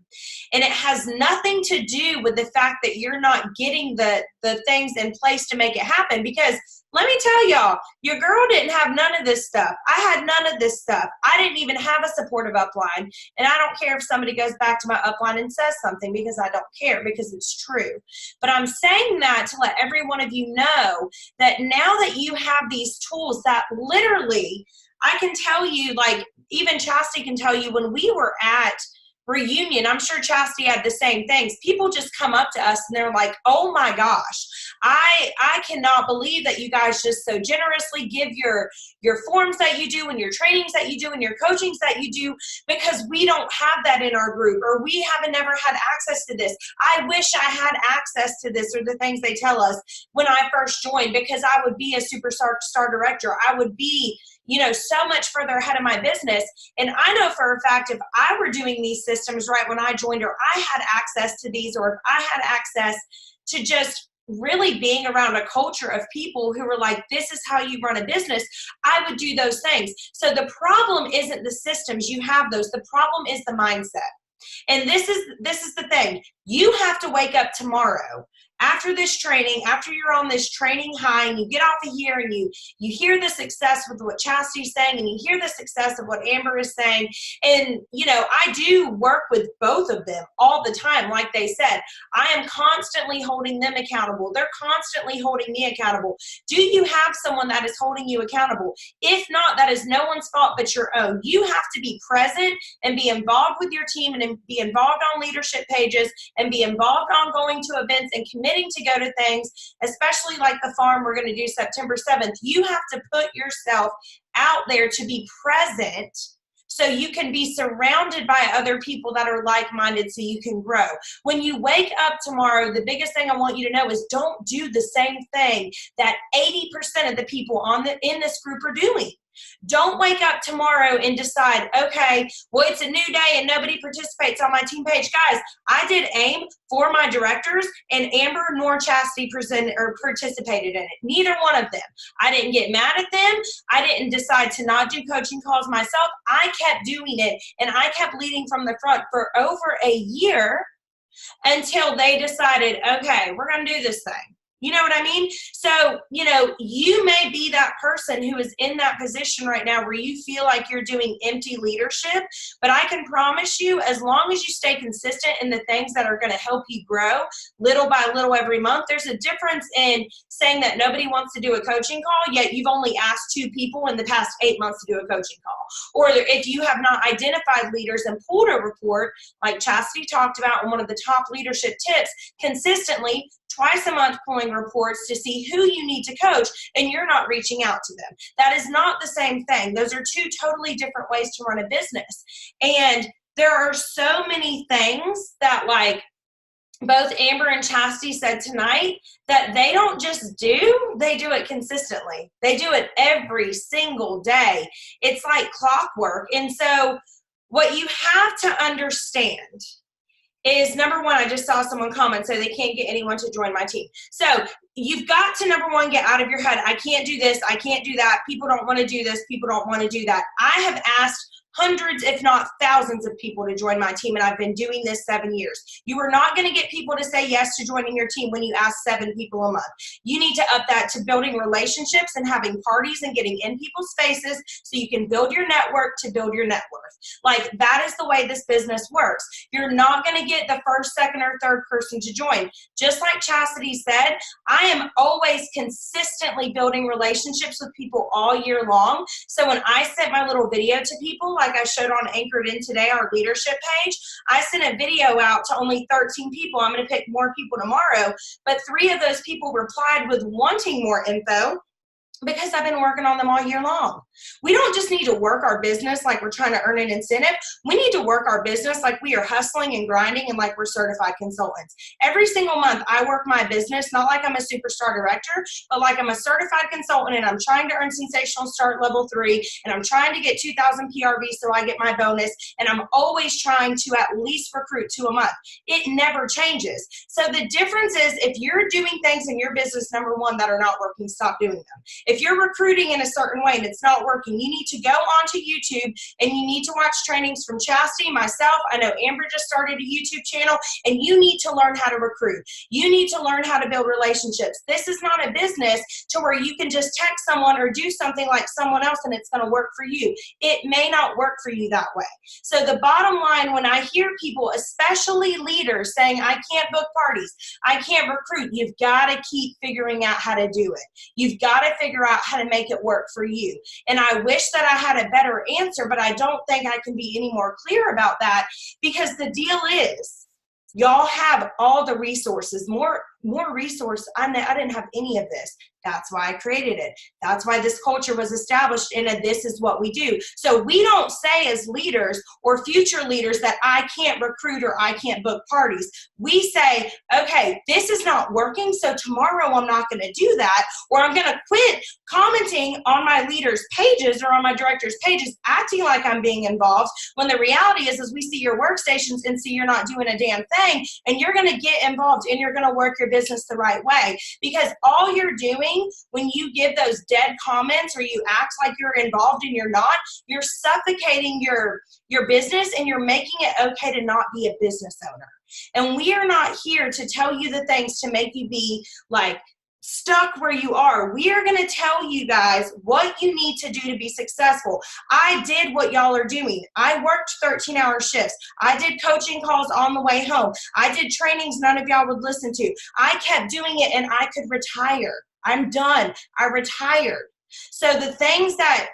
And it has nothing to do with the fact that you're not getting the things in place to make it happen, because let me tell y'all, your girl didn't have none of this stuff. I had none of this stuff. I didn't even have a supportive upline. And I don't care if somebody goes back to my upline and says something, because I don't care, because it's true. But I'm saying that to let every one of you know that now that you have these tools that literally, I can tell you, like even Chastity can tell you, when we were at reunion, I'm sure Chastity had the same things. People just come up to us and they're like, oh my gosh, I cannot believe that you guys just so generously give your forms that you do and your trainings that you do and your coachings that you do, because we don't have that in our group, or we haven't never had access to this. I wish I had access to this, or the things they tell us when I first joined, because I would be a superstar director. I would be, so much further ahead of my business. And I know for a fact, if I were doing these systems right when I joined, or I had access to these, or if I had access to just really being around a culture of people who were like, this is how you run a business, I would do those things. So the problem isn't the systems. You have those. The problem is the mindset. And this is the thing. You have to wake up tomorrow after this training, after you're on this training high, and you get off of here and you hear the success with what Chastity's saying, and you hear the success of what Amber is saying. And, I do work with both of them all the time. Like they said, I am constantly holding them accountable. They're constantly holding me accountable. Do you have someone that is holding you accountable? If not, that is no one's fault but your own. You have to be present and be involved with your team, and be involved on leadership pages, and be involved on going to events and committing to go to things, especially like the farm we're going to do September 7th. You have to put yourself out there to be present, so you can be surrounded by other people that are like-minded, so you can grow. When you wake up tomorrow, the biggest thing I want you to know is, don't do the same thing that 80% of the people in this group are doing. Don't wake up tomorrow and decide, okay, well, it's a new day and nobody participates on my team page. Guys, I did AIM for my directors, and Amber nor Chastity participated in it. Neither one of them. I didn't get mad at them. I didn't decide to not do coaching calls myself. I kept doing it, and I kept leading from the front for over a year until they decided, okay, we're going to do this thing. You know what I mean? So, you may be that person who is in that position right now where you feel like you're doing empty leadership, but I can promise you, as long as you stay consistent in the things that are going to help you grow little by little every month. There's a difference in saying that nobody wants to do a coaching call, yet you've only asked 2 people in the past 8 months to do a coaching call. Or if you have not identified leaders and pulled a report, like Chastity talked about in one of the top leadership tips, consistently, twice a month pulling reports to see who you need to coach, and you're not reaching out to them. That is not the same thing. Those are 2 totally different ways to run a business. And there are so many things that, like both Amber and Chastity said tonight, that they don't just do, they do it consistently. They do it every single day. It's like clockwork. And so what you have to understand is, number one, I just saw someone comment, so they can't get anyone to join my team. So you've got to, number one, get out of your head. I can't do this. I can't do that. People don't want to do this. People don't want to do that. I have asked hundreds, if not thousands of people to join my team, and I've been doing this 7 years. You are not going to get people to say yes to joining your team when you ask 7 people a month. You need to up that to building relationships and having parties and getting in people's faces so you can build your network to build your net worth. Like, that is the way this business works. You're not going to get the first, second, or third person to join. Just like Chastity said, I am always consistently building relationships with people all year long. So when I sent my little video to people, like I showed on Anchored In Today, our leadership page, I sent a video out to only 13 people. I'm going to pick more people tomorrow, but 3 of those people replied with wanting more info, because I've been working on them all year long. We don't just need to work our business like we're trying to earn an incentive. We need to work our business like we are hustling and grinding and like we're certified consultants. Every single month, I work my business, not like I'm a superstar director, but like I'm a certified consultant, and I'm trying to earn sensational start level 3, and I'm trying to get 2,000 PRV so I get my bonus, and I'm always trying to at least recruit 2 a month. It never changes. So the difference is, if you're doing things in your business, number one, that are not working, stop doing them. If you're recruiting in a certain way and it's not working, you need to go onto YouTube and you need to watch trainings from Chastity, myself. I know Amber just started a YouTube channel, and you need to learn how to recruit. You need to learn how to build relationships. This is not a business to where you can just text someone or do something like someone else and it's going to work for you. It may not work for you that way. So the bottom line, when I hear people, especially leaders, saying, I can't book parties, I can't recruit, you've got to keep figuring out how to do it. You've got to figure out how to make it work for you. And I wish that I had a better answer, but I don't think I can be any more clear about that, because the deal is, y'all have all the resources, more resource. I didn't have any of this. That's why I created it. That's why this culture was established, and this is what we do. So we don't say as leaders or future leaders that I can't recruit or I can't book parties. We say, okay, this is not working, so tomorrow I'm not going to do that, or I'm going to quit commenting on my leaders' pages or on my directors' pages, acting like I'm being involved, when the reality is we see your workstations and see you're not doing a damn thing, and you're going to get involved and you're going to work your business the right way. Because all you're doing when you give those dead comments or you act like you're involved and you're not, you're suffocating your business, and you're making it okay to not be a business owner. And we are not here to tell you the things to make you be like stuck where you are. We are going to tell you guys what you need to do to be successful. I did what y'all are doing. I worked 13-hour shifts. I did coaching calls on the way home. I did trainings none of y'all would listen to. I kept doing it, and I could retire. I'm done. I retired. So the things that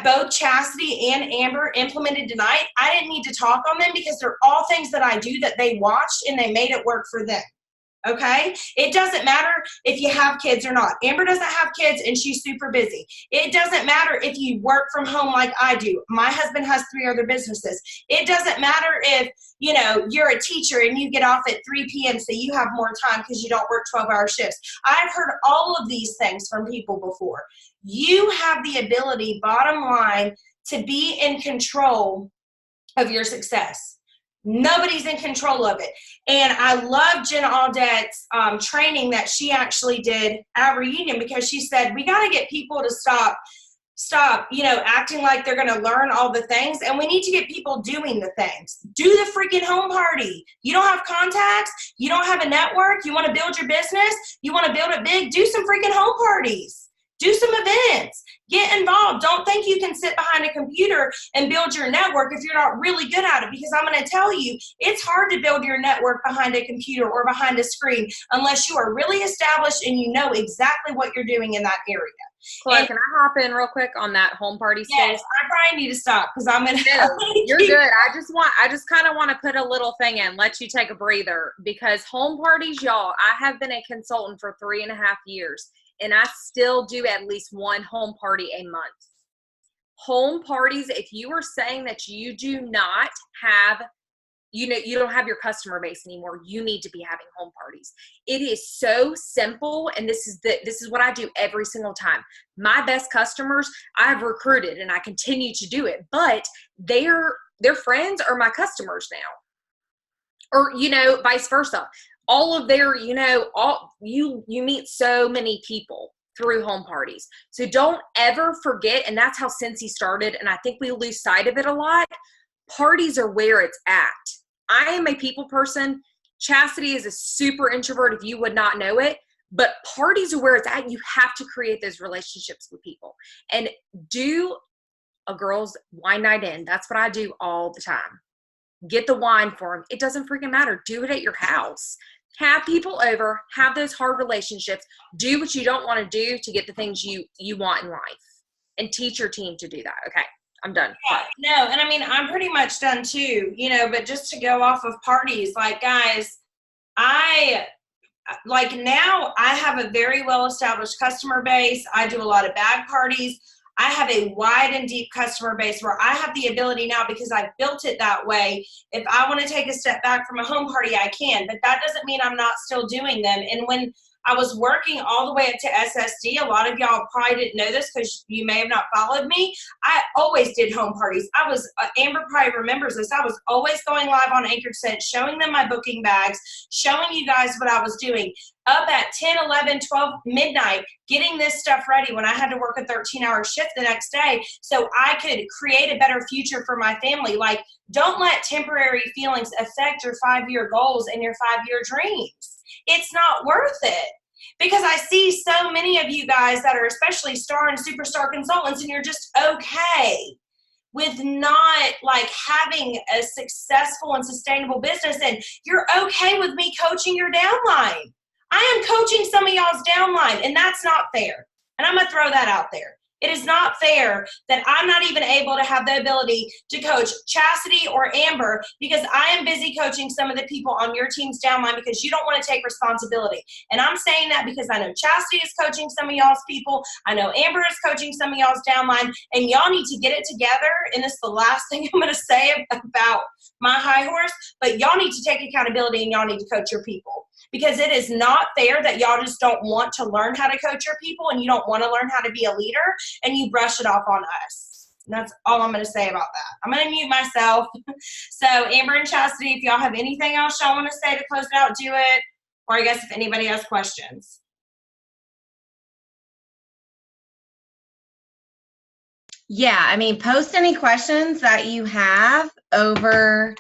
both Chastity and Amber implemented tonight, I didn't need to talk on them, because they're all things that I do that they watched and they made it work for them. Okay? It doesn't matter if you have kids or not. Amber doesn't have kids and she's super busy. It doesn't matter if you work from home like I do. My husband has 3 other businesses. It doesn't matter if, you're a teacher and you get off at 3 p.m. so you have more time because you don't work 12-hour shifts. I've heard all of these things from people before. You have the ability, bottom line, to be in control of your success. Nobody's in control of it. And I love Jenna Audette's training that she actually did at Reunion, because she said, we got to get people to stop, acting like they're going to learn all the things. And we need to get people doing the things. Do the freaking home party. You don't have contacts. You don't have a network. You want to build your business. You want to build it big. Do some freaking home parties. Do some events. Get involved. Don't think you can sit behind a computer and build your network if you're not really good at it, because I'm going to tell you, it's hard to build your network behind a computer or behind a screen unless you are really established and you know exactly what you're doing in that area.
Chloe, can I hop in real quick on that home party space?
Yes, I probably need to stop because I'm going to.
No, you're good. I just kind of want to put a little thing in, let you take a breather, because home parties, y'all, I have been a consultant for 3.5 years. And I still do at least one home party a month. Home parties, if you are saying that you do not have, you don't have your customer base anymore, you need to be having home parties. It is so simple, and this is what I do every single time. My best customers, I've recruited and I continue to do it, but their friends are my customers now. Or, vice versa. All of their, you meet so many people. through home parties. So don't ever forget, and that's how Cincy started, and I think we lose sight of it a lot. Parties are where it's at. I am a people person. Chastity is a super introvert if you would not know it, but parties are where it's at. You have to create those relationships with people and do a girl's wine night in. That's what I do all the time. Get the wine for them. It doesn't freaking matter. Do it at your house. Have people over, have those hard relationships, do what you don't want to do to get the things you want in life, and teach your team to do that. Okay, I'm done.
Yeah, no, and I mean, I'm pretty much done too, you know, but just to go off of parties, like, guys, now I have a very well-established customer base. I do a lot of bag parties. I have a wide and deep customer base where I have the ability now, because I've built it that way. If I want to take a step back from a home party, I can, but that doesn't mean I'm not still doing them. And when I was working all the way up to SSD, a lot of y'all probably didn't know this because you may have not followed me. I always did home parties. Amber probably remembers this. I was always going live on Anchored Scent, showing them my booking bags, showing you guys what I was doing. Up at 10, 11, 12, midnight, getting this stuff ready when I had to work a 13-hour shift the next day so I could create a better future for my family. Like, don't let temporary feelings affect your 5-year goals and your 5-year dreams. It's not worth it. Because I see so many of you guys that are especially star and superstar consultants, and you're just okay with not like having a successful and sustainable business, and you're okay with me coaching your downline. I am coaching some of y'all's downline, and that's not fair. And I'm going to throw that out there. It is not fair that I'm not even able to have the ability to coach Chastity or Amber because I am busy coaching some of the people on your team's downline because you don't want to take responsibility. And I'm saying that because I know Chastity is coaching some of y'all's people. I know Amber is coaching some of y'all's downline, and y'all need to get it together. And this is the last thing I'm going to say about my high horse, but y'all need to take accountability and y'all need to coach your people. Because it is not fair that y'all just don't want to learn how to coach your people and you don't want to learn how to be a leader and you brush it off on us. And that's all I'm going to say about that. I'm going to mute myself. So Amber and Chastity, if y'all have anything else y'all want to say to close it out, do it. Or I guess if anybody has questions.
Yeah, I mean, post any questions that you have over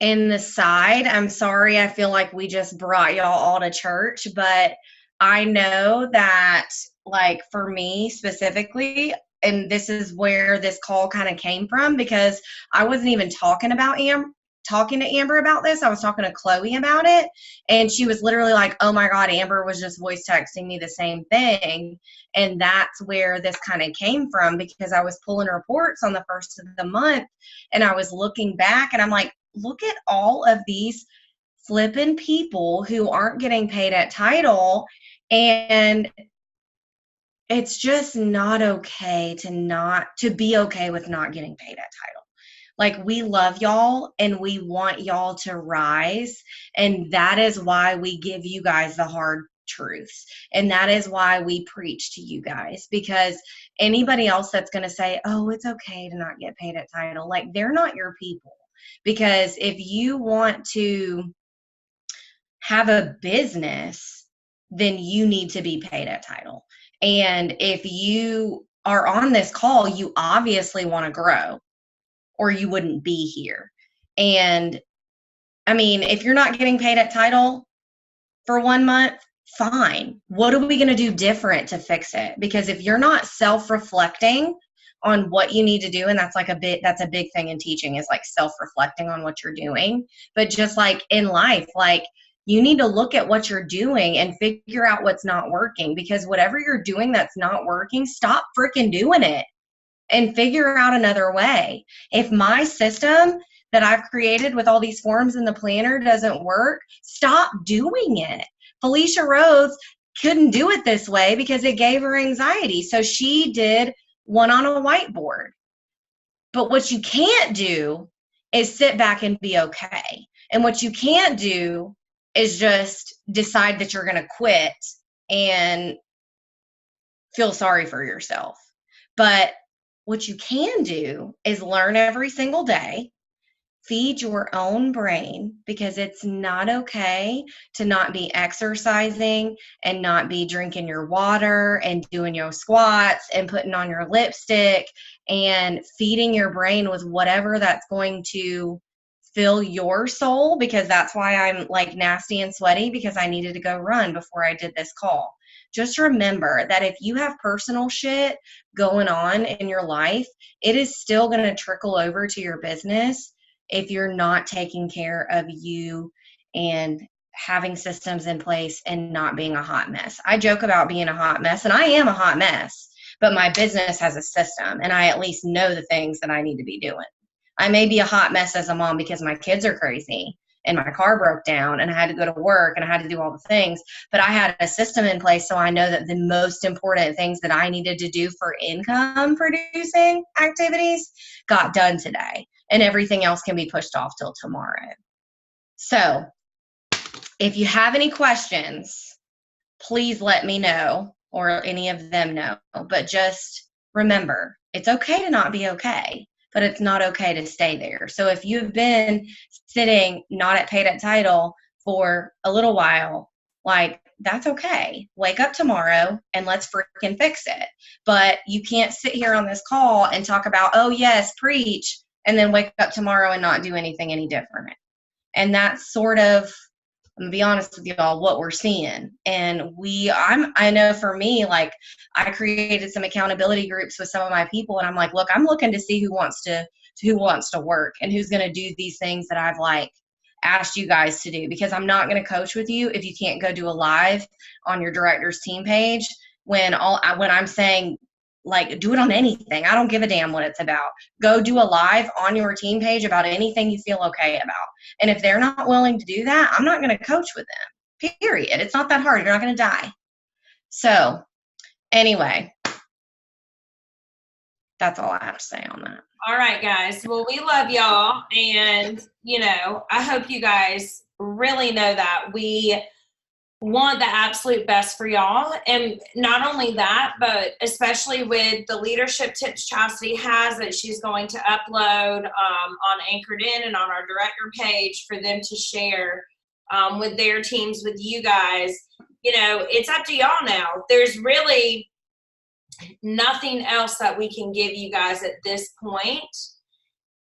in the side. I'm sorry, I feel like we just brought y'all all to church, but I know that, like, for me specifically, and this is where this call kind of came from, because I wasn't even talking to Amber about this. I was talking to Chloe about it, and she was literally like, oh my God, Amber was just voice texting me the same thing. And that's where this kind of came from, because I was pulling reports on the first of the month, and I was looking back, and I'm like, look at all of these flipping people who aren't getting paid at title, and it's just not okay to be okay with not getting paid at title. Like, we love y'all and we want y'all to rise, and that is why we give you guys the hard truths, and that is why we preach to you guys, because anybody else that's going to say, oh, it's okay to not get paid at title, like, they're not your people. Because if you want to have a business, then you need to be paid at title. And if you are on this call, you obviously want to grow, or you wouldn't be here. And I mean, if you're not getting paid at title for 1 month, fine. What are we going to do different to fix it? Because if you're not self-reflecting on what you need to do, and that's a big thing in teaching, is like self-reflecting on what you're doing. But just like in life, like, you need to look at what you're doing and figure out what's not working, because whatever you're doing that's not working, stop freaking doing it and figure out another way. If my system that I've created with all these forms in the planner doesn't work, stop doing it. Felicia Rhodes couldn't do it this way because it gave her anxiety. So she did one on a whiteboard. But what you can't do is sit back and be okay. And what you can't do is just decide that you're going to quit and feel sorry for yourself. But what you can do is learn every single day, feed your own brain, because it's not okay to not be exercising and not be drinking your water and doing your squats and putting on your lipstick and feeding your brain with whatever that's going to fill your soul, because that's why I'm like nasty and sweaty, because I needed to go run before I did this call. Just remember that if you have personal shit going on in your life, it is still going to trickle over to your business if you're not taking care of you and having systems in place and not being a hot mess. I joke about being a hot mess, and I am a hot mess, but my business has a system, and I at least know the things that I need to be doing. I may be a hot mess as a mom because my kids are crazy and my car broke down and I had to go to work and I had to do all the things, but I had a system in place, so I know that the most important things that I needed to do for income producing activities got done today, and everything else can be pushed off till tomorrow. So if you have any questions, please let me know, or any of them know, but just remember, it's okay to not be okay, but it's not okay to stay there. So if you've been sitting not at paid at title for a little while, like, that's okay. Wake up tomorrow and let's freaking fix it. But you can't sit here on this call and talk about, oh yes, preach, and then wake up tomorrow and not do anything any different. And that's sort of, I'm gonna be honest with y'all, what we're seeing. And I know for me, like, I created some accountability groups with some of my people, and I'm like, look, I'm looking to see who wants to work and who's going to do these things that I've like asked you guys to do, because I'm not going to coach with you if you can't go do a live on your director's team page when I'm saying, like, do it on anything. I don't give a damn what it's about. Go do a live on your team page about anything you feel okay about. And if they're not willing to do that, I'm not going to coach with them, period. It's not that hard. You're not going to die. So anyway, that's all I have to say on that.
All right, guys. Well, we love y'all. And, I hope you guys really know that we want the absolute best for y'all. And not only that, but especially with the leadership tips Chastity has that she's going to upload on Anchored In and on our director page for them to share with their teams, with you guys. It's up to y'all now. There's really nothing else that we can give you guys at this point.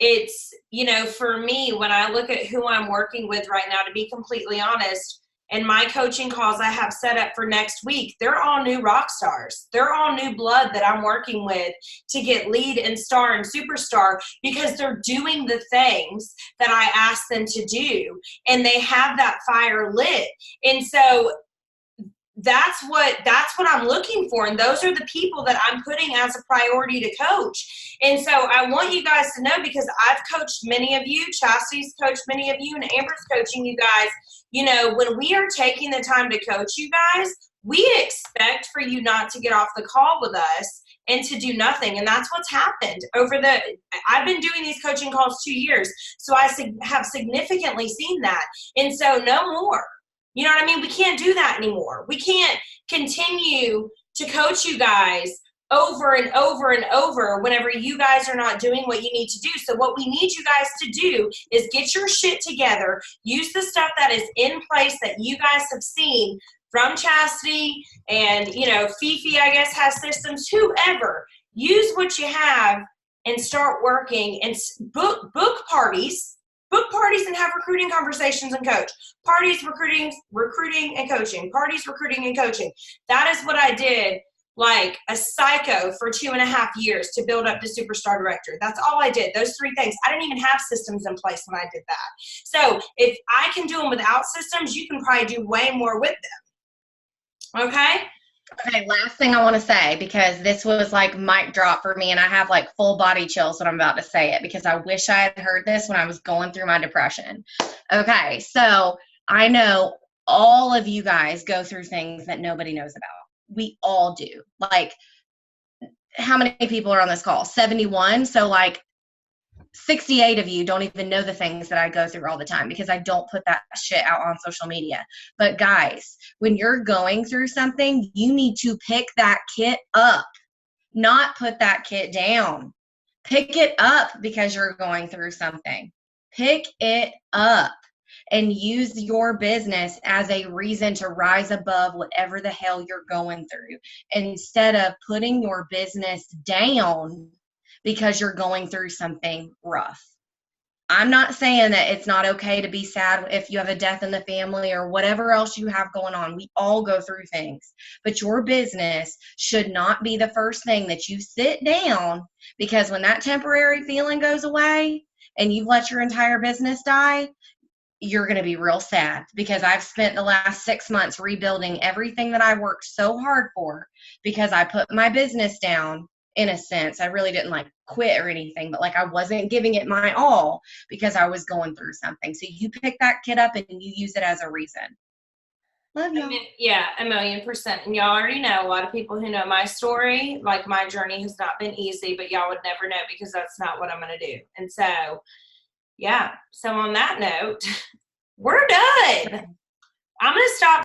It's, for me, when I look at who I'm working with right now, to be completely honest, and my coaching calls I have set up for next week, they're all new rock stars. They're all new blood that I'm working with to get lead and star and superstar, because they're doing the things that I asked them to do, and they have that fire lit. And so that's what I'm looking for. And those are the people that I'm putting as a priority to coach. And so I want you guys to know, because I've coached many of you, Chastity's coached many of you, and Amber's coaching you guys. When we are taking the time to coach you guys, we expect for you not to get off the call with us and to do nothing. And that's what's happened I've been doing these coaching calls 2 years. So I have significantly seen that. And so no more. You know what I mean? We can't do that anymore. We can't continue to coach you guys over and over and over whenever you guys are not doing what you need to do. So what we need you guys to do is get your shit together, use the stuff that is in place that you guys have seen from Chastity and, Fifi, I guess, has systems, whoever. Use what you have and start working and book parties. Book parties and have recruiting conversations and coach. Parties, recruiting and coaching. Parties, recruiting and coaching. That is what I did like a psycho for 2.5 years to build up the superstar director. That's all I did. Those 3 things. I didn't even have systems in place when I did that. So if I can do them without systems, you can probably do way more with them. Okay?
Okay, last thing I want to say, because this was like mic drop for me, and I have like full body chills when I'm about to say it, because I wish I had heard this when I was going through my depression. Okay, so I know all of you guys go through things that nobody knows about. We all do. Like, how many people are on this call? 71. So like 68 of you don't even know the things that I go through all the time, because I don't put that shit out on social media. But guys, when you're going through something, you need to pick that kit up, not put that kit down. Pick it up because you're going through something. Pick it up and use your business as a reason to rise above whatever the hell you're going through, instead of putting your business down because you're going through something rough. I'm not saying that it's not okay to be sad if you have a death in the family or whatever else you have going on. We all go through things, but your business should not be the first thing that you sit down, because when that temporary feeling goes away and you've let your entire business die, you're going to be real sad, because I've spent the last 6 months rebuilding everything that I worked so hard for, because I put my business down. In a sense, I really didn't like quit or anything, but like I wasn't giving it my all because I was going through something. So you pick that kid up and you use it as a reason. Love y'all.
Yeah, 1,000,000%. And y'all already know, a lot of people who know my story, like my journey has not been easy, but y'all would never know because that's not what I'm going to do. And so, yeah. So on that note, we're done. I'm going to stop